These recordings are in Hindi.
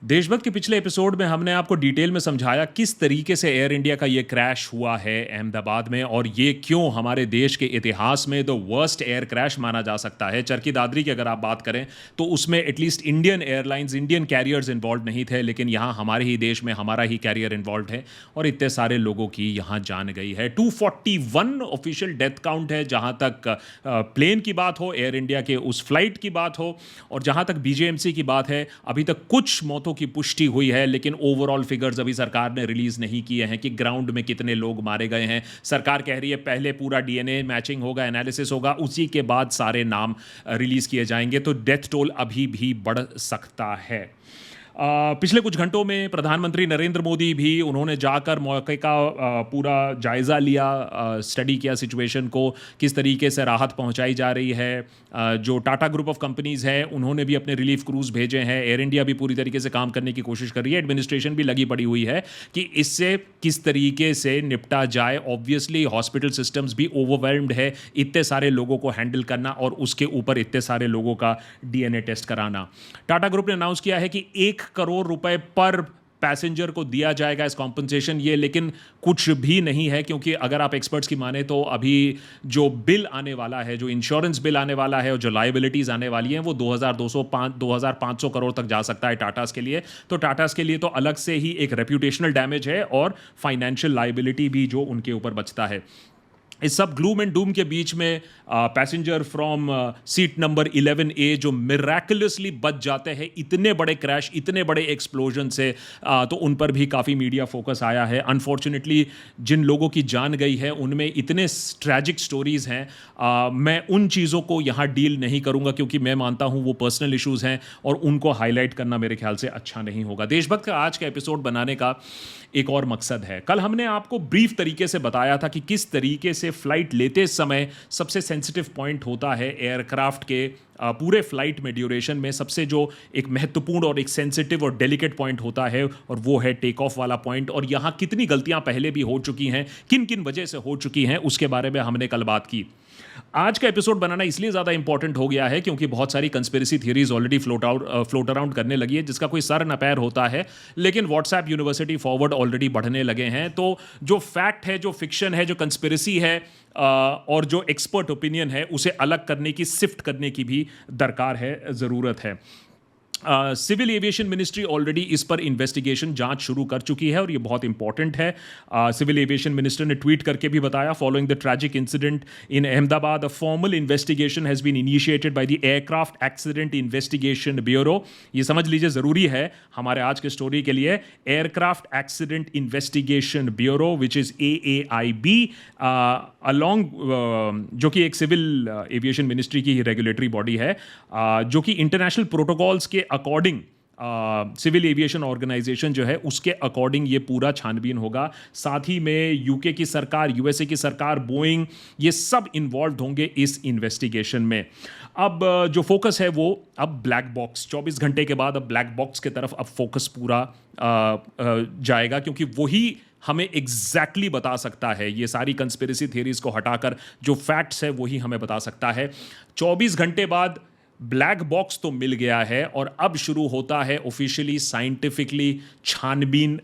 देशभक्त के पिछले एपिसोड में हमने आपको डिटेल में समझाया किस तरीके से एयर इंडिया का ये क्रैश हुआ है अहमदाबाद में और ये क्यों हमारे देश के इतिहास में द वर्स्ट एयर क्रैश माना जा सकता है। चरखी दादरी की अगर आप बात करें तो उसमें at least Indian airlines, Indian carriers involve नहीं थे, लेकिन यहाँ हमारे ही देश में हमारा ही कैरियर इन्वॉल्व है और इतने सारे लोगों की यहाँ जान गई है। 241 ऑफिशियल डेथ काउंट है जहाँ तक प्लेन की बात हो, एयर इंडिया के उस फ्लाइट की बात हो, और जहाँ तक बीजेएमसी की बात है अभी तक कुछ मौतों की पुष्टि हुई है, लेकिन ओवरऑल फिगर्स अभी सरकार ने रिलीज नहीं किए हैं कि ग्राउंड में कितने लोग मारे गए हैं। सरकार कह रही है पहले पूरा डीएनए मैचिंग होगा, एनालिसिस होगा, उसी के बाद सारे नाम रिलीज किए जाएंगे, तो डेथ टोल अभी भी बढ़ सकता है। पिछले कुछ घंटों में प्रधानमंत्री नरेंद्र मोदी भी उन्होंने जाकर मौके का पूरा जायज़ा लिया, स्टडी किया सिचुएशन को, किस तरीके से राहत पहुंचाई जा रही है। जो टाटा ग्रुप ऑफ कंपनीज़ हैं उन्होंने भी अपने रिलीफ क्रूज़ भेजे हैं, एयर इंडिया भी पूरी तरीके से काम करने की कोशिश कर रही है, एडमिनिस्ट्रेशन भी लगी पड़ी हुई है कि इससे किस तरीके से निपटा जाए। ऑब्वियसली हॉस्पिटल सिस्टम्स भी ओवरवेल्म्ड है, इतने सारे लोगों को हैंडल करना और उसके ऊपर इतने सारे लोगों का डीएनए टेस्ट कराना। टाटा ग्रुप ने अनाउंस किया है कि 1 करोड़ रुपए पर पैसेंजर को दिया जाएगा इस कॉम्पनसेशन, ये लेकिन कुछ भी नहीं है, क्योंकि अगर आप एक्सपर्ट्स की माने तो अभी जो बिल आने वाला है, जो इंश्योरेंस बिल आने वाला है और जो लाइबिलिटीज आने वाली हैं वो 2500 करोड़ तक जा सकता है टाटास के लिए। तो टाटास के लिए तो अलग से ही एक रेप्यूटेशनल डैमेज है और फाइनेंशियल लाइबिलिटी भी जो उनके ऊपर बचता है। इस सब ग्लूम एंड डूम के बीच में passenger from seat number 11A जो मिराकुलसली बच जाते हैं इतने बड़े क्रैश, इतने बड़े एक्सप्लोजन से, तो उन पर भी काफ़ी मीडिया फोकस आया है। अनफॉर्चुनेटली जिन लोगों की जान गई है उनमें इतने ट्रैजिक स्टोरीज़ हैं, मैं उन चीज़ों को यहाँ डील नहीं करूँगा क्योंकि मैं मानता हूँ वो पर्सनल इश्यूज़ हैं और उनको हाईलाइट करना मेरे ख्याल से अच्छा नहीं होगा। देशभक्त का आज का एपिसोड बनाने का एक और मकसद है। कल हमने आपको ब्रीफ तरीके से बताया था कि किस तरीके से फ्लाइट लेते समय सबसे सेंसिटिव पॉइंट होता है एयरक्राफ्ट के पूरे फ्लाइट में, ड्यूरेशन में सबसे जो एक महत्वपूर्ण और एक सेंसिटिव और डेलिकेट पॉइंट होता है और वो है टेक ऑफ वाला पॉइंट। और यहाँ कितनी गलतियां पहले भी हो चुकी हैं, किन किन वजह से हो चुकी हैं, उसके बारे में हमने कल बात की। आज का एपिसोड बनाना इसलिए ज़्यादा इंपॉर्टेंट हो गया है क्योंकि बहुत सारी conspiracy theories already float around करने लगी है जिसका कोई सर न पैर होता है, लेकिन व्हाट्सएप यूनिवर्सिटी फॉरवर्ड ऑलरेडी बढ़ने लगे हैं। तो जो फैक्ट है, जो फिक्शन है, जो कंस्पिरेसी है और जो एक्सपर्ट ओपिनियन है, उसे अलग करने की, सिफ्ट करने की भी दरकार है, ज़रूरत है। सिविल एविएशन मिनिस्ट्री ऑलरेडी इस पर इन्वेस्टिगेशन जांच शुरू कर चुकी है और ये बहुत इंपॉर्टेंट है। सिविल एविएशन मिनिस्टर ने ट्वीट करके भी बताया, following the tragic incident in Ahmedabad a formal investigation has been initiated by the aircraft accident investigation bureau. ये समझ लीजिए, ज़रूरी है हमारे आज के स्टोरी के लिए, aircraft accident investigation bureau which is AAIB along, जो कि एक सिविल एविएशन मिनिस्ट्री की ही रेगुलेटरी बॉडी है, जो कि इंटरनेशनल प्रोटोकॉल्स के अकॉर्डिंग सिविल एविएशन ऑर्गेनाइजेशन जो है उसके अकॉर्डिंग ये पूरा छानबीन होगा। साथ ही में यूके की सरकार, यूएसए की सरकार, बोइंग, ये सब इन्वॉल्व होंगे इस इन्वेस्टिगेशन में। अब जो फोकस है वो अब ब्लैक बॉक्स, 24 घंटे के बाद अब ब्लैक बॉक्स की तरफ अब फोकस पूरा जाएगा, क्योंकि वही हमें एग्जैक्टली बता सकता है, ये सारी कंस्पिरेसी थियरीज को हटाकर जो फैक्ट्स है वही हमें बता सकता है। 24 घंटे बाद ब्लैक बॉक्स तो मिल गया है और अब शुरू होता है ऑफिशियली साइंटिफिकली छानबीन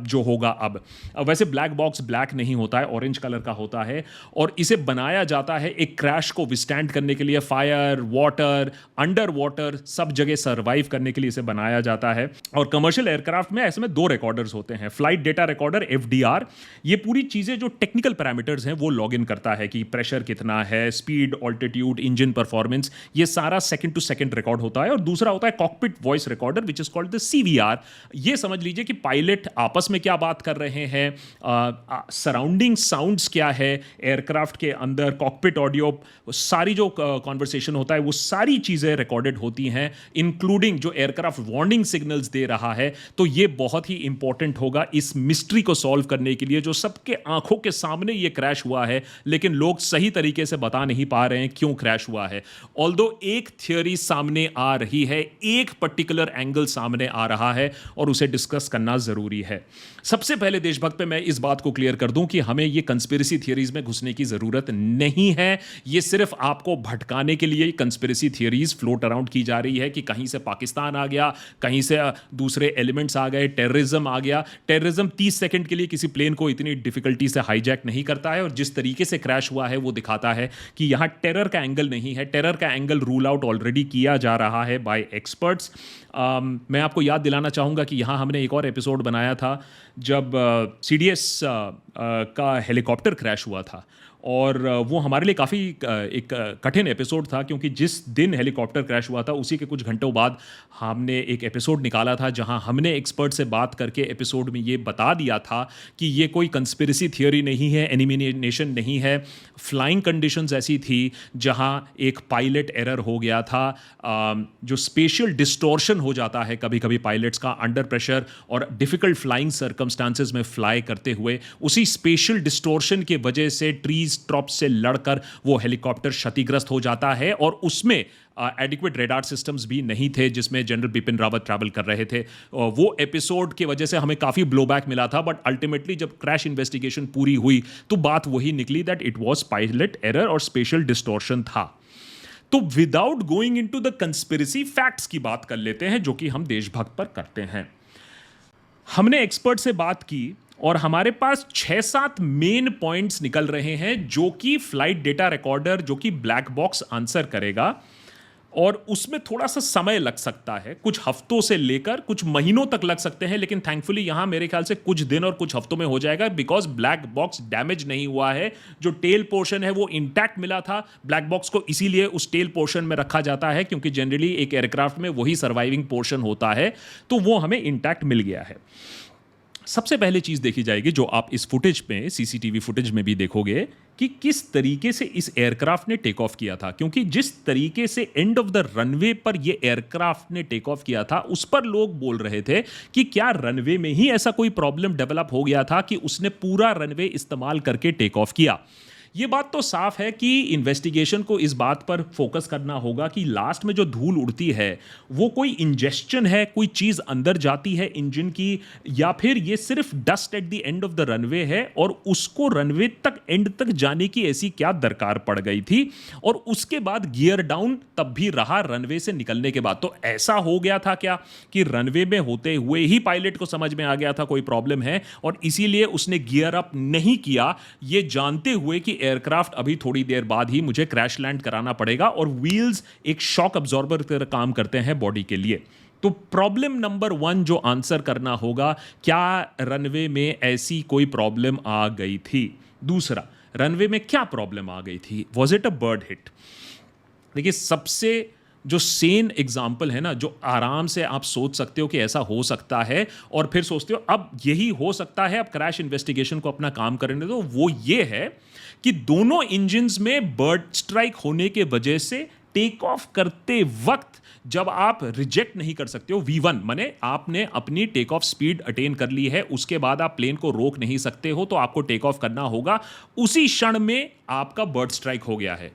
जो होगा। अब वैसे ब्लैक बॉक्स ब्लैक नहीं होता है, ऑरेंज कलर का होता है और इसे बनाया जाता है एक क्रैश को विस्टैंड करने के लिए, फायर, वाटर, अंडर वाटर, सब जगह सर्वाइव करने के लिए इसे बनाया जाता है। और कमर्शियल एयरक्राफ्ट में ऐसे में 2 रिकॉर्डर्स होते हैं, फ्लाइट डेटा रिकॉर्डर FDR, ये पूरी चीज़ें जो टेक्निकल पैरामीटर्स हैं वो लॉग इन करता है कि प्रेशर कितना है, स्पीड, ऑल्टीट्यूड, इंजन परफॉर्मेंस, ये सारा सेकंड टू सेकंड रिकॉर्ड होता है। और दूसरा होता है cockpit voice recorder which is called the CVR। ये समझ लीजिए कि पायलट आपस में क्या बात कर रहे हैं, सराउंडिंग साउंड्स क्या है एयरक्राफ्ट के अंदर, कॉकपिट ऑडियो, सारी जो कॉन्वर्सेशन होता है वो सारी चीज़ें रिकॉर्डेड होती हैं, इंक्लूडिंग जो एयरक्राफ्ट वार्निंग सिग्नल्स दे रहा है। तो ये बहुत ही इंपॉर्टेंट होगा इस मिस्ट्री को सॉल्व करने के लिए, जो सबके आंखों के सामने ये क्रैश हुआ है लेकिन लोग सही तरीके से बता नहीं पा रहे हैं क्यों क्रैश हुआ है। ऑल्दो एक थियोरी सामने आ रही है, एक पर्टिकुलर एंगल सामने आ रहा है और उसे डिस्कस करना जरूरी है। सबसे पहले देशभक्त पे मैं इस बात को क्लियर कर दूं कि हमें ये कंस्पिरेसी थियरीज में घुसने की जरूरत नहीं है। ये सिर्फ आपको भटकाने के लिए कंस्पिरेसी थियरीज फ्लोट अराउंड की जा रही है कि कहीं से पाकिस्तान आ गया, कहीं से दूसरे एलिमेंट्स आ गए, टेररिज्म आ गया। टेररिज्म 30 सेकंड के लिए किसी प्लेन को इतनी डिफिकल्टी से हाईजैक नहीं करता है, और जिस तरीके से क्रैश हुआ है वो दिखाता है कि यहां टेरर का एंगल नहीं है। टेरर का एंगल रूल आउट ऑलरेडी किया जा रहा है बाय एक्सपर्ट्स। मैं आपको याद दिलाना चाहूँगा कि यहाँ हमने एक और एपिसोड बनाया था जब सीडीएस का हेलीकॉप्टर क्रैश हुआ था, और वो हमारे लिए काफ़ी एक कठिन एपिसोड था, क्योंकि जिस दिन हेलीकॉप्टर क्रैश हुआ था उसी के कुछ घंटों बाद हमने एक एपिसोड निकाला था जहां हमने एक्सपर्ट से बात करके एपिसोड में ये बता दिया था कि ये कोई कंस्पिरेसी थियोरी नहीं है, एनिमिनेशन नहीं है। फ्लाइंग कंडीशंस ऐसी थी जहां एक पायलट एरर हो गया था, जो स्पेशियल डिस्टॉर्शन हो जाता है कभी कभी पायलट्स का अंडर प्रेशर और डिफिकल्ट फ्लाइंग सर्कमस्टांसेस में फ्लाई करते हुए, उसी स्पेशियल डिस्टॉर्शन की वजह से ट्रीज ट्रॉप से लड़कर वो हेलीकॉप्टर क्षतिग्रस्त हो जाता है, और उसमें एडिक्वेट रेडार सिस्टम्स भी नहीं थे जिसमें जनरल बिपिन रावत ट्रैवल कर रहे थे। वो एपिसोड की वजह से हमें काफ़ी ब्लोबैक मिला था, बट अल्टीमेटली जब क्रैश इन्वेस्टिगेशन पूरी हुई तो बात वही निकली that it was pilot error और स्पेशल डिस्टॉर्शन था। तो without going into the conspiracy, facts की बात कर लेते हैं जो कि हम देशभक्त पर करते हैं। हमने एक्सपर्ट से बात की और हमारे पास 6-7 मेन पॉइंट्स निकल रहे हैं जो कि फ्लाइट डेटा रिकॉर्डर, जो कि ब्लैक बॉक्स आंसर करेगा, और उसमें थोड़ा सा समय लग सकता है, कुछ हफ्तों से लेकर कुछ महीनों तक लग सकते हैं, लेकिन थैंकफुली यहां मेरे ख्याल से कुछ दिन और कुछ हफ्तों में हो जाएगा, बिकॉज ब्लैक बॉक्स डैमेज नहीं हुआ है। जो टेल पोर्शन है वो इंटैक्ट मिला था। ब्लैक बॉक्स को इसीलिए उस टेल पोर्शन में रखा जाता है क्योंकि जनरली एक एयरक्राफ्ट में वही सर्वाइविंग पोर्शन होता है, तो वो हमें इंटैक्ट मिल गया है। सबसे पहले चीज देखी जाएगी जो आप इस फुटेज में, सीसीटीवी फुटेज में भी देखोगे, कि किस तरीके से इस एयरक्राफ्ट ने टेक ऑफ किया था। क्योंकि जिस तरीके से एंड ऑफ द रनवे पर यह एयरक्राफ्ट ने टेक ऑफ किया था, उस पर लोग बोल रहे थे कि क्या रनवे में ही ऐसा कोई प्रॉब्लम डेवलप हो गया था कि उसने पूरा रनवे इस्तेमाल करके टेक ऑफ किया। ये बात तो साफ है कि इन्वेस्टिगेशन को इस बात पर फोकस करना होगा कि लास्ट में जो धूल उड़ती है वो कोई इंजेस्शन है, कोई चीज अंदर जाती है इंजन की, या फिर ये सिर्फ dust at the end of the runway है और उसको रनवे तक एंड तक जाने की ऐसी क्या दरकार पड़ गई थी, और उसके बाद गियर डाउन तब भी रहा रनवे से निकलने के बाद। तो ऐसा हो गया था क्या कि रनवे में होते हुए ही पायलट को समझ में आ गया था कोई प्रॉब्लम है और इसीलिए उसने गियर अप नहीं किया, ये जानते हुए कि एयरक्राफ्ट अभी थोड़ी देर बाद ही मुझे क्रैश लैंड कराना पड़ेगा, और व्हील्स एक शॉक अब्जॉर्बर की तरह काम करते हैं बॉडी के लिए। तो प्रॉब्लम नंबर 1 जो आंसर करना होगा, क्या रनवे में ऐसी कोई प्रॉब्लम आ गई थी? दूसरा, रनवे में क्या प्रॉब्लम आ गई थी? Was it a bird hit? देखिए, सबसे जो सेन एग्जाम्पल है ना, जो आराम से आप सोच सकते हो कि ऐसा हो सकता है और फिर सोचते हो अब यही हो सकता है, अब क्रैश इन्वेस्टिगेशन को अपना काम करने दो, वो ये है कि दोनों इंजन्स में बर्ड स्ट्राइक होने के वजह से टेक ऑफ करते वक्त जब आप रिजेक्ट नहीं कर सकते हो, V1 माने आपने अपनी टेक ऑफ स्पीड अटेन कर ली है, उसके बाद आप प्लेन को रोक नहीं सकते हो, तो आपको टेक ऑफ करना होगा, उसी क्षण में आपका बर्ड स्ट्राइक हो गया है।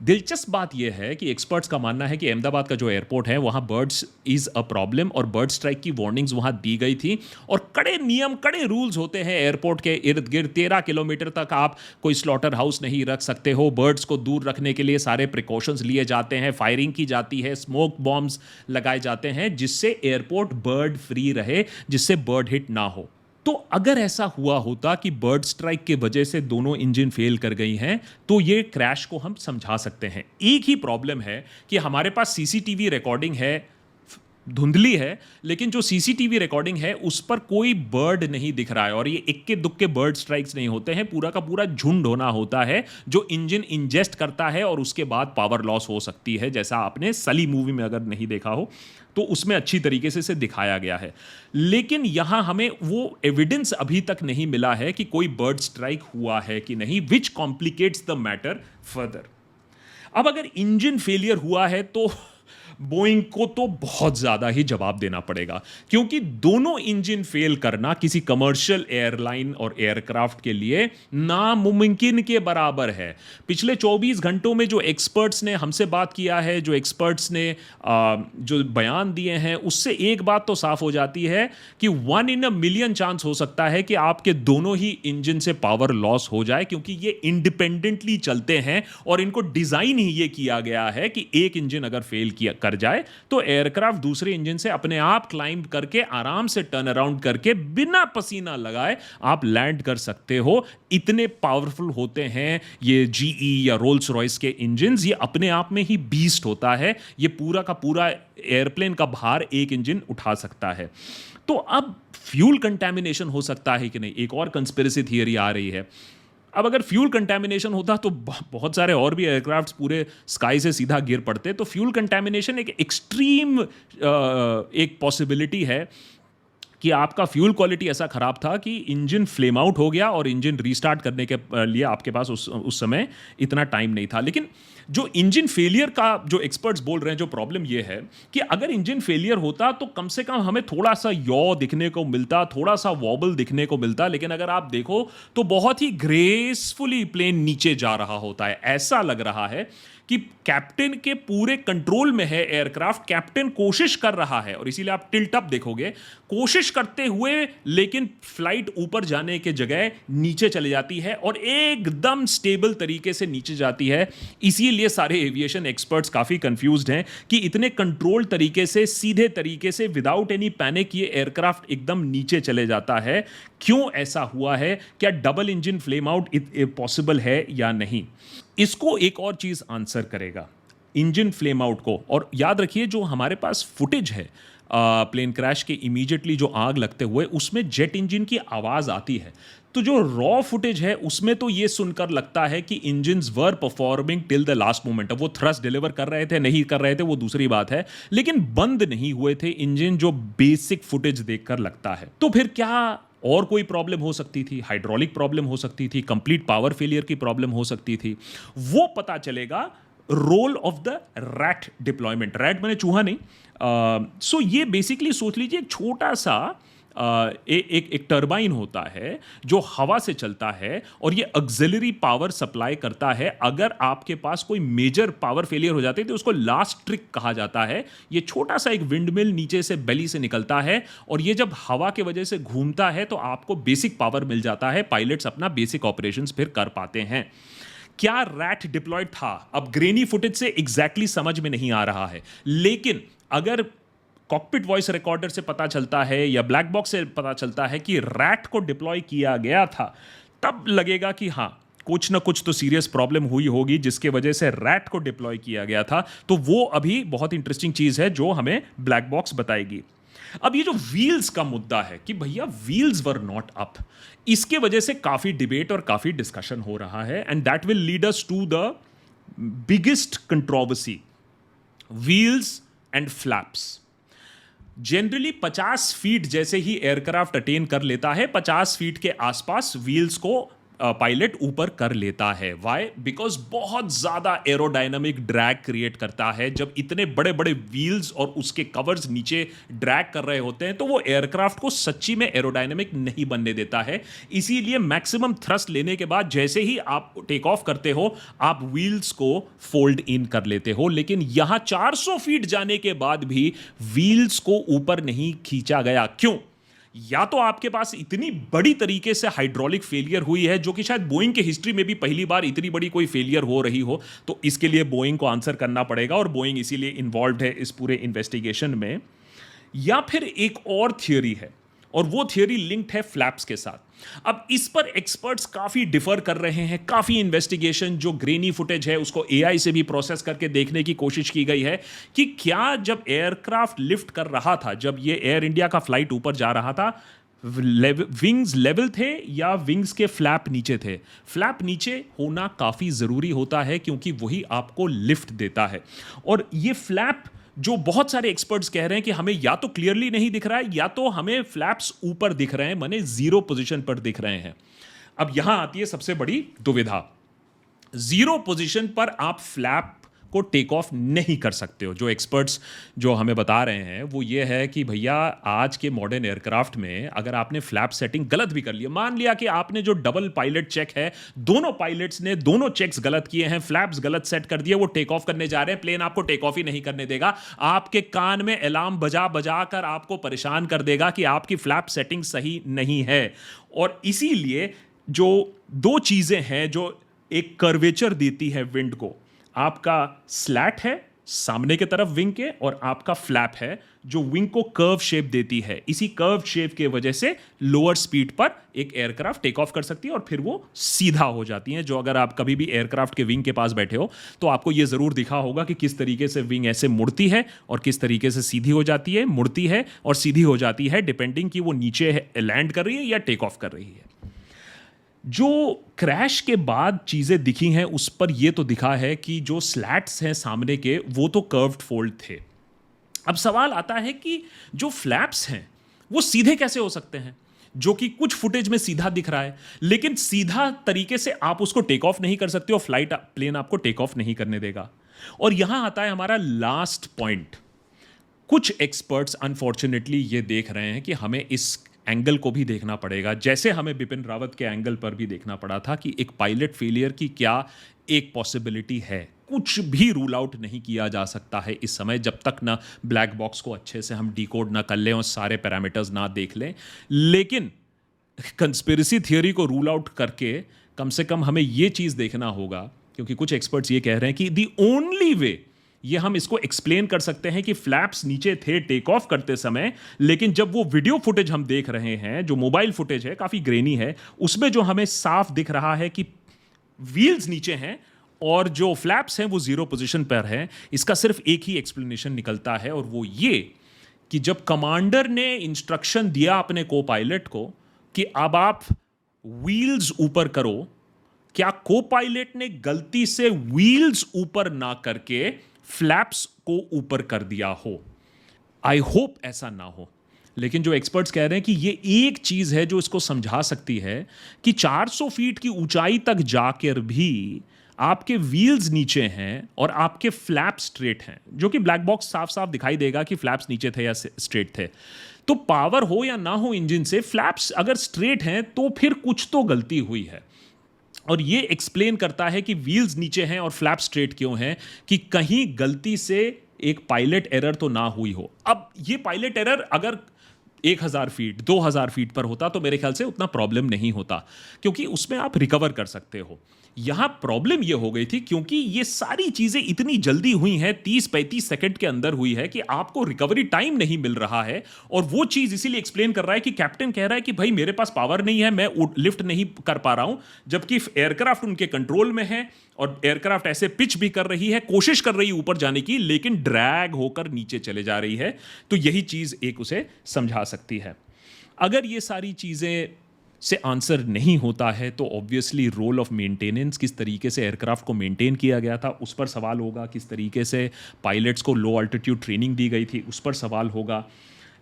दिलचस्प बात यह है कि एक्सपर्ट्स का मानना है कि अहमदाबाद का जो एयरपोर्ट है वहां बर्ड्स इज अ प्रॉब्लम और बर्ड स्ट्राइक की वार्निंग्स वहां दी गई थी, और कड़े नियम, कड़े रूल्स होते हैं एयरपोर्ट के इर्द गिर्द। 13 किलोमीटर तक आप कोई स्लॉटर हाउस नहीं रख सकते हो, बर्ड्स को दूर रखने के लिए सारे प्रिकॉशंस लिए जाते हैं, फायरिंग की जाती है, स्मोक बॉम्ब्स लगाए जाते हैं जिससे एयरपोर्ट बर्ड फ्री रहे, जिससे बर्ड हिट ना हो। तो अगर ऐसा हुआ होता कि बर्ड स्ट्राइक के वजह से दोनों इंजन फेल कर गई हैं, तो ये क्रैश को हम समझा सकते हैं। एक ही प्रॉब्लम है कि हमारे पास सीसीटीवी रिकॉर्डिंग है, धुंधली है, लेकिन जो सीसीटीवी रिकॉर्डिंग है उस पर कोई बर्ड नहीं दिख रहा है, और ये इक्के दुक्के बर्ड स्ट्राइक्स नहीं होते हैं, पूरा का पूरा झुंड होना होता है जो इंजन इंजेस्ट करता है और उसके बाद पावर लॉस हो सकती है, जैसा आपने सली मूवी में अगर नहीं देखा हो तो उसमें अच्छी तरीके से इसे दिखाया गया है। लेकिन यहां हमें वो एविडेंस अभी तक नहीं मिला है कि कोई बर्ड स्ट्राइक हुआ है कि नहीं, विच कॉम्प्लिकेट्स द मैटर फर्दर। अब अगर इंजन फेलियर हुआ है तो बोइंग को तो बहुत ज्यादा ही जवाब देना पड़ेगा, क्योंकि दोनों इंजन फेल करना किसी कमर्शियल एयरलाइन और एयरक्राफ्ट के लिए नामुमकिन के बराबर है। पिछले 24 घंटों में जो एक्सपर्ट्स ने हमसे बात किया है, जो एक्सपर्ट्स ने जो बयान दिए हैं, उससे एक बात तो साफ हो जाती है कि 1 in a million चांस हो सकता है कि आपके दोनों ही इंजन से पावर लॉस हो जाए, क्योंकि ये इंडिपेंडेंटली चलते हैं और इनको डिजाइन ही ये किया गया है कि एक इंजन अगर फेल किया कर जाए तो एयरक्राफ्ट दूसरे इंजन से अपने आप क्लाइंब करके आराम से टर्न अराउंड करके बिना पसीना लगाए आप लैंड कर सकते हो। इतने पावरफुल होते हैं ये जीई या रोल्स रॉयस के इंजन, ये अपने आप में ही बीस्ट होता है। ये पूरा का पूरा एयरप्लेन का भार एक इंजन उठा सकता है। तो अब फ्यूल कंटैमिनेशन हो सकता है कि नहीं, एक और कंस्पिरेसी थियरी आ रही है। अब अगर फ्यूल कंटैमिनेशन होता तो बहुत सारे और भी एयरक्राफ्ट्स पूरे स्काई से सीधा गिर पड़ते। तो फ्यूल कंटैमिनेशन एक एक्सट्रीम एक पॉसिबिलिटी है कि आपका फ्यूल क्वालिटी ऐसा खराब था कि इंजन फ्लेम आउट हो गया और इंजन रीस्टार्ट करने के लिए आपके पास उस समय इतना टाइम नहीं था। लेकिन जो इंजन फेलियर का जो एक्सपर्ट्स बोल रहे हैं, जो प्रॉब्लम ये है कि अगर इंजन फेलियर होता तो कम से कम हमें थोड़ा सा यॉ दिखने को मिलता, थोड़ा सा वॉबल दिखने को मिलता। लेकिन अगर आप देखो तो बहुत ही ग्रेसफुली प्लेन नीचे जा रहा होता है। ऐसा लग रहा है कि कैप्टन के पूरे कंट्रोल में है एयरक्राफ्ट, कैप्टन कोशिश कर रहा है और इसीलिए आप टिल्ट अप देखोगे, कोशिश करते हुए, लेकिन फ्लाइट ऊपर जाने के जगह नीचे चले जाती है और एकदम स्टेबल तरीके से नीचे जाती है। इसीलिए सारे एविएशन एक्सपर्ट्स काफी कंफ्यूज्ड हैं कि इतने कंट्रोल तरीके से, सीधे तरीके से, विदाउट एनी पैनिक ये एयरक्राफ्ट एकदम नीचे चले जाता है। क्यों ऐसा हुआ है? क्या double engine flame out possible है या नहीं? इसको एक और चीज आंसर करेगा, इंजन फ्लेम आउट को। और याद रखिए जो हमारे पास फुटेज है प्लेन क्रैश के इमीडिएटली जो आग लगते हुए, उसमें जेट इंजन की आवाज आती है। तो जो रॉ फुटेज है उसमें तो ये सुनकर लगता है कि engines were performing till the last moment. अब वो थ्रस्ट डिलीवर कर रहे थे, नहीं कर रहे थे, वो दूसरी बात है, लेकिन बंद नहीं हुए थे इंजन, जो बेसिक फुटेज देखकर लगता है। तो फिर क्या और कोई प्रॉब्लम हो सकती थी? हाइड्रोलिक प्रॉब्लम हो सकती थी, कंप्लीट पावर फेलियर की प्रॉब्लम हो सकती थी। वो पता चलेगा role of the rat deployment. Rat मैंने चूहा नहीं। सो ये बेसिकली सोच लीजिए एक छोटा सा एक टरबाइन होता है जो हवा से चलता है और ये ऑक्सिलरी पावर सप्लाई करता है। अगर आपके पास कोई मेजर पावर फेलियर हो जाती है तो उसको लास्ट ट्रिक कहा जाता है। ये छोटा सा एक विंडमिल नीचे से बेली से निकलता है और ये जब हवा के वजह से घूमता है तो आपको बेसिक पावर मिल जाता है, पायलट्स अपना बेसिक ऑपरेशंस फिर कर पाते हैं। क्या रैट डिप्लॉयड था? अब ग्रेनी फुटेज से एग्जैक्टली समझ में नहीं आ रहा है, लेकिन अगर कॉकपिट वॉइस रिकॉर्डर से पता चलता है या ब्लैक बॉक्स से पता चलता है कि रैट को डिप्लॉय किया गया था, तब लगेगा कि हाँ, कुछ ना कुछ तो सीरियस प्रॉब्लम हुई होगी जिसके वजह से रैट को डिप्लॉय किया गया था। तो वो अभी बहुत इंटरेस्टिंग चीज है जो हमें ब्लैक बॉक्स बताएगी। अब ये जो व्हील्स का मुद्दा है कि भैया व्हील्स वर नॉट अप, इसके वजह से काफी डिबेट और काफी डिस्कशन हो रहा है, and that will lead us to the biggest controversy, wheels and flaps. Generally 50 feet जैसे ही एयरक्राफ्ट अटेन कर लेता है, 50 फीट के आसपास व्हील्स को पायलट ऊपर कर लेता है। वाई? बिकॉज बहुत ज्यादा एरोडायनामिक ड्रैग क्रिएट करता है। जब इतने बड़े बड़े व्हील्स और उसके कवर्स नीचे ड्रैग कर रहे होते हैं तो वो एयरक्राफ्ट को सच्ची में एरोडायनामिक नहीं बनने देता है। इसीलिए मैक्सिमम थ्रस्ट लेने के बाद जैसे ही आप टेक ऑफ करते हो, आप व्हील्स को फोल्ड इन कर लेते हो। लेकिन यहां 400 फीट जाने के बाद भी व्हील्स को ऊपर नहीं खींचा गया। क्यों? या तो आपके पास इतनी बड़ी तरीके से हाइड्रोलिक फेलियर हुई है, जो कि शायद बोइंग के हिस्ट्री में भी पहली बार इतनी बड़ी कोई फेलियर हो रही हो, तो इसके लिए बोइंग को आंसर करना पड़ेगा और बोइंग इसीलिए इन्वॉल्व है इस पूरे इन्वेस्टिगेशन में। या फिर एक और थियरी है और वो थियरी लिंक्ड है फ्लैप्स के साथ। अब इस पर एक्सपर्ट्स काफी डिफर कर रहे हैं। काफी इन्वेस्टिगेशन, जो ग्रेनी फुटेज है उसको एआई से भी प्रोसेस करके देखने की कोशिश की गई है कि क्या जब एयरक्राफ्ट लिफ्ट कर रहा था, जब ये एयर इंडिया का फ्लाइट ऊपर जा रहा था, विंग्स लेवल थे या विंग्स के फ्लैप नीचे थे? फ्लैप नीचे होना काफी जरूरी होता है क्योंकि वही आपको लिफ्ट देता है। और ये फ्लैप जो बहुत सारे एक्सपर्ट्स कह रहे हैं कि हमें या तो क्लियरली नहीं दिख रहा है या तो हमें फ्लैप्स ऊपर दिख रहे हैं, माने जीरो पोजीशन पर दिख रहे हैं। अब यहां आती है सबसे बड़ी दुविधा। जीरो पोजीशन पर आप फ्लैप को टेक ऑफ नहीं कर सकते हो। जो एक्सपर्ट्स जो हमें बता रहे हैं वो ये है कि भैया आज के मॉडर्न एयरक्राफ्ट में अगर आपने फ्लैप सेटिंग गलत भी कर लिया, मान लिया कि आपने जो डबल पायलट चेक है, दोनों पायलट्स ने दोनों चेक्स गलत किए हैं, फ्लैप्स गलत सेट कर दिए, वो टेक ऑफ करने जा रहे हैं, प्लेन आपको टेक ऑफ ही नहीं करने देगा, आपके कान में अलार्म बजा बजा कर आपको परेशान कर देगा कि आपकी फ्लैप सेटिंग सही नहीं है। और इसीलिए जो दो चीजें हैं जो एक कर्वेचर देती है विंड को, आपका स्लैट है सामने की तरफ विंग के, और आपका फ्लैप है जो विंग को कर्व शेप देती है। इसी कर्व शेप के वजह से लोअर स्पीड पर एक एयरक्राफ्ट टेक ऑफ कर सकती है और फिर वो सीधा हो जाती है। जो अगर आप कभी भी एयरक्राफ्ट के विंग के पास बैठे हो तो आपको ये जरूर दिखा होगा कि किस तरीके से विंग ऐसे मुड़ती है और किस तरीके से सीधी हो जाती है, मुड़ती है और सीधी हो जाती है, डिपेंडिंग कि वो नीचे लैंड कर रही है या टेक ऑफ कर रही है। जो क्रैश के बाद चीजें दिखी हैं उस पर यह तो दिखा है कि जो स्लैट्स हैं सामने के वो तो कर्व्ड फोल्ड थे। अब सवाल आता है कि जो फ्लैप्स हैं वो सीधे कैसे हो सकते हैं, जो कि कुछ फुटेज में सीधा दिख रहा है, लेकिन सीधा तरीके से आप उसको टेक ऑफ नहीं कर सकते और प्लेन आपको टेक ऑफ नहीं करने देगा। और यहां आता है हमारा लास्ट पॉइंट। कुछ एक्सपर्ट्स अनफॉर्चुनेटली ये देख रहे हैं कि हमें इस एंगल को भी देखना पड़ेगा, जैसे हमें बिपिन रावत के एंगल पर भी देखना पड़ा था कि एक पायलट फेलियर की क्या एक पॉसिबिलिटी है। कुछ भी रूल आउट नहीं किया जा सकता है इस समय, जब तक ना ब्लैक बॉक्स को अच्छे से हम डिकोड ना कर लें और सारे पैरामीटर्स ना देख लें। लेकिन कंस्पिरेसी थियोरी को रूल आउट करके कम से कम हमें यह चीज देखना होगा, क्योंकि कुछ एक्सपर्ट्स ये कह रहे हैं कि दी ओनली वे ये हम इसको एक्सप्लेन कर सकते हैं कि फ्लैप्स नीचे थे टेक ऑफ करते समय, लेकिन जब वो वीडियो फुटेज हम देख रहे हैं, जो मोबाइल फुटेज है काफी ग्रेनी है, उसमें जो हमें साफ दिख रहा है कि व्हील्स नीचे हैं और जो फ्लैप्स हैं वो जीरो पोजीशन पर हैं। इसका सिर्फ एक ही एक्सप्लेनेशन निकलता है, और वो ये कि जब कमांडर ने इंस्ट्रक्शन दिया अपने को पायलट को कि अब आप व्हील्स ऊपर करो, क्या को पायलट ने गलती से व्हील्स ऊपर ना करके फ्लैप्स को ऊपर कर दिया हो? आई होप ऐसा ना हो, लेकिन जो एक्सपर्ट्स कह रहे हैं कि ये एक चीज है जो इसको समझा सकती है कि 400 फीट की ऊंचाई तक जाकर भी आपके व्हील्स नीचे हैं और आपके फ्लैप स्ट्रेट हैं, जो कि ब्लैक बॉक्स साफ साफ दिखाई देगा कि फ्लैप्स नीचे थे या स्ट्रेट थे। तो पावर हो या ना हो इंजन से, फ्लैप्स अगर स्ट्रेट हैं तो फिर कुछ तो गलती हुई है। और ये एक्सप्लेन करता है कि व्हील्स नीचे हैं और फ्लैप स्ट्रेट क्यों हैं, कि कहीं गलती से एक पायलट एरर तो ना हुई हो। अब ये पायलट एरर अगर 1000 फीट 2000 फीट पर होता तो मेरे ख्याल से उतना प्रॉब्लम नहीं होता, क्योंकि उसमें आप रिकवर कर सकते हो। यहां प्रॉब्लम यह हो गई थी क्योंकि ये सारी चीजें इतनी जल्दी हुई हैं, 30-35 सेकंड के अंदर हुई है, कि आपको रिकवरी टाइम नहीं मिल रहा है। और वो चीज इसीलिए एक्सप्लेन कर रहा है कि कैप्टन कह रहा है कि भाई मेरे पास पावर नहीं है, मैं लिफ्ट नहीं कर पा रहा हूं, जबकि एयरक्राफ्ट उनके कंट्रोल में है और एयरक्राफ्ट ऐसे पिच भी कर रही है, कोशिश कर रही है ऊपर जाने की, लेकिन ड्रैग होकर नीचे चले जा रही है। तो यही चीज एक उसे समझा सकती है। अगर ये सारी चीजें से आंसर नहीं होता है तो ऑब्वियसली रोल ऑफ मेंटेनेंस, किस तरीके से एयरक्राफ्ट को मेंटेन किया गया था उस पर सवाल होगा, किस तरीके से पायलट्स को लो अल्टीट्यूड ट्रेनिंग दी गई थी उस पर सवाल होगा।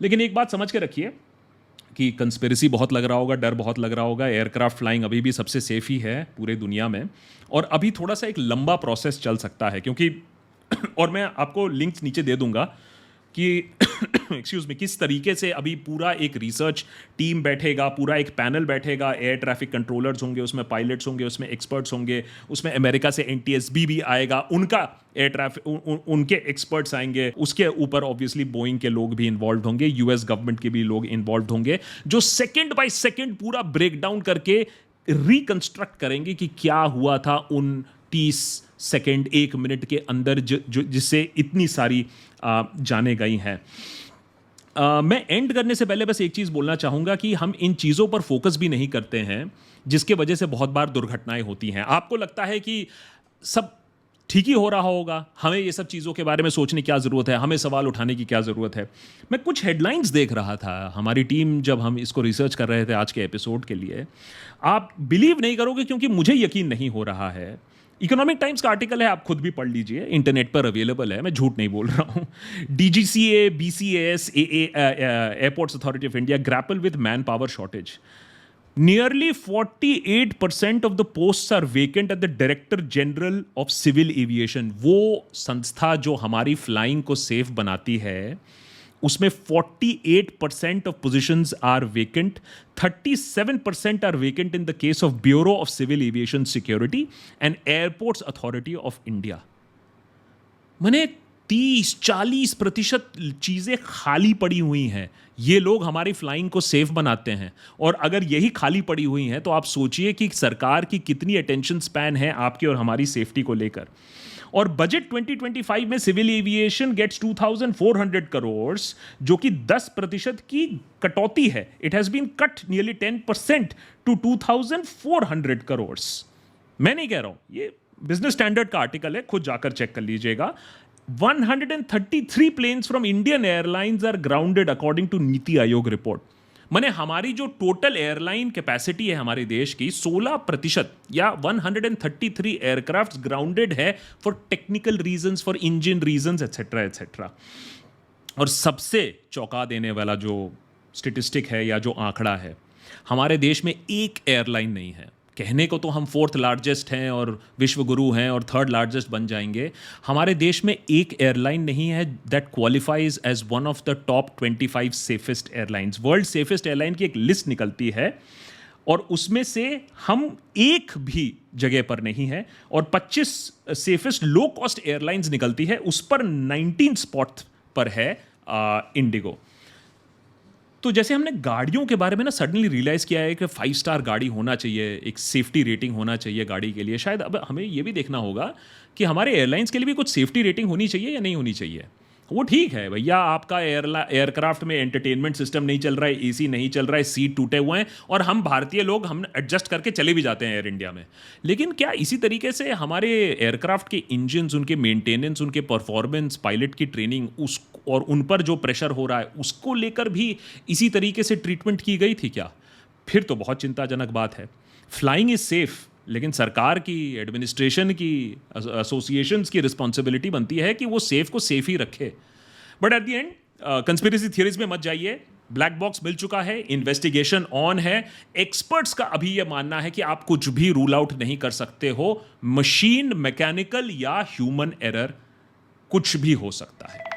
लेकिन एक बात समझ के रखिए कि कंस्पिरेसी बहुत लग रहा होगा, डर बहुत लग रहा होगा, एयरक्राफ्ट फ्लाइंग अभी भी सबसे सेफ ही है पूरे दुनिया में, और अभी थोड़ा सा एक लंबा प्रोसेस चल सकता है, क्योंकि और मैं आपको लिंक्स नीचे दे दूंगा कि एक्सक्यूज मी, किस तरीके से अभी पूरा एक रिसर्च टीम बैठेगा, पूरा एक पैनल बैठेगा, एयर ट्रैफिक कंट्रोलर्स होंगे, उसमें पायलट्स होंगे, उसमें एक्सपर्ट्स होंगे, उसमें अमेरिका से एनटीएसबी भी आएगा, उनका एयर ट्रैफिक उनके एक्सपर्ट्स आएंगे, उसके ऊपर ऑब्वियसली बोइंग के लोग भी इन्वॉल्व होंगे, यूएस गवर्नमेंट के भी लोग इन्वॉल्व होंगे, जो सेकेंड बाय सेकेंड पूरा ब्रेक डाउन करके रिकंस्ट्रक्ट करेंगे कि क्या हुआ था उन 30 सेकेंड 1 मिनट के अंदर जिससे इतनी सारी जाने गई हैं। मैं एंड करने से पहले बस एक चीज बोलना चाहूंगा कि हम इन चीजों पर फोकस भी नहीं करते हैं, जिसके वजह से बहुत बार दुर्घटनाएं होती हैं। आपको लगता है कि सब ठीक ही हो रहा होगा, हमें ये सब चीज़ों के बारे में सोचने की क्या ज़रूरत है, हमें सवाल उठाने की क्या ज़रूरत है। मैं कुछ हेडलाइंस देख रहा था, हमारी टीम जब हम इसको रिसर्च कर रहे थे आज के एपिसोड के लिए, आप बिलीव नहीं करोगे क्योंकि मुझे यकीन नहीं हो रहा है। इकोनॉमिक टाइम्स का आर्टिकल है, आप खुद भी पढ़ लीजिए, इंटरनेट पर अवेलेबल है, मैं झूठ नहीं बोल रहा हूँ। DGCA, BCAS, AA airports authority of India grapple with man power shortage. Nearly 48% of the posts are vacant at the Director General of Civil Aviation. वो संस्था जो हमारी फ्लाइंग को सेफ बनाती है, उसमें 48% of positions are vacant. 37% are vacant in the case of Bureau of Civil Aviation Security and Airports Authority of India. मैंने 30-40% चीजें खाली पड़ी हुई हैं. ये लोग हमारी फ्लाइंग को सेफ बनाते हैं, और अगर यही खाली पड़ी हुई हैं तो आप सोचिए कि सरकार की कितनी अटेंशन स्पैन है आपकी और हमारी सेफ्टी को लेकर. और बजट 2025 में सिविल एविएशन गेट्स 2400 करोड़, जो कि 10% की कटौती है. It has been cut nearly 10% to 2400 crore. मैं नहीं कह रहा हूं, ये बिजनेस स्टैंडर्ड का आर्टिकल है, खुद जाकर चेक कर लीजिएगा. 133 planes from Indian Airlines are grounded according to NITI Aayog report. माने हमारी जो टोटल एयरलाइन कैपेसिटी है हमारे देश की 16% या 133 एयरक्राफ्ट ग्राउंडेड है for technical reasons, for engine reasons, etcetera etcetera. और सबसे चौंका देने वाला जो स्टेटिस्टिक है या जो आंकड़ा है, हमारे देश में एक एयरलाइन नहीं है. कहने को तो हम 4th लार्जेस्ट हैं और विश्व गुरु हैं और 3rd लार्जेस्ट बन जाएंगे. हमारे देश में एक एयरलाइन नहीं है that qualifies as one of the top 25 safest airlines. World safest airline की एक लिस्ट निकलती है और उसमें से हम एक भी जगह पर नहीं है. और 25 सेफेस्ट लो कॉस्ट एयरलाइंस निकलती है, उस पर 19 स्पॉट पर है इंडिगो. तो जैसे हमने गाड़ियों के बारे में ना सडनली रियलाइज़ किया है कि 5 स्टार गाड़ी होना चाहिए, एक सेफ्टी रेटिंग होना चाहिए गाड़ी के लिए. शायद अब हमें ये भी देखना होगा कि हमारे एयरलाइंस के लिए भी कुछ सेफ्टी रेटिंग होनी चाहिए या नहीं होनी चाहिए. वो ठीक है भैया, आपका एयरक्राफ्ट में एंटरटेनमेंट सिस्टम नहीं चल रहा है, एसी नहीं चल रहा है, सीट टूटे हुए हैं, और हम भारतीय लोग हम एडजस्ट करके चले भी जाते हैं एयर इंडिया में. लेकिन क्या इसी तरीके से हमारे एयरक्राफ्ट के इंजन्स, उनके मेंटेनेंस, उनके परफॉर्मेंस, पायलट की ट्रेनिंग उस और उन पर जो प्रेशर हो रहा है उसको लेकर भी इसी तरीके से ट्रीटमेंट की गई थी क्या? फिर तो बहुत चिंताजनक बात है. फ्लाइंग इज सेफ, लेकिन सरकार की, एडमिनिस्ट्रेशन की, एसोसिएशंस की रिस्पॉन्सिबिलिटी बनती है कि वो सेफ को सेफ ही रखे. But at the end conspiracy theories में मत जाइए. ब्लैक बॉक्स मिल चुका है, इन्वेस्टिगेशन ऑन है. एक्सपर्ट्स का अभी यह मानना है कि आप कुछ भी रूल आउट नहीं कर सकते हो. मशीन, मैकेनिकल या ह्यूमन एरर कुछ भी हो सकता है.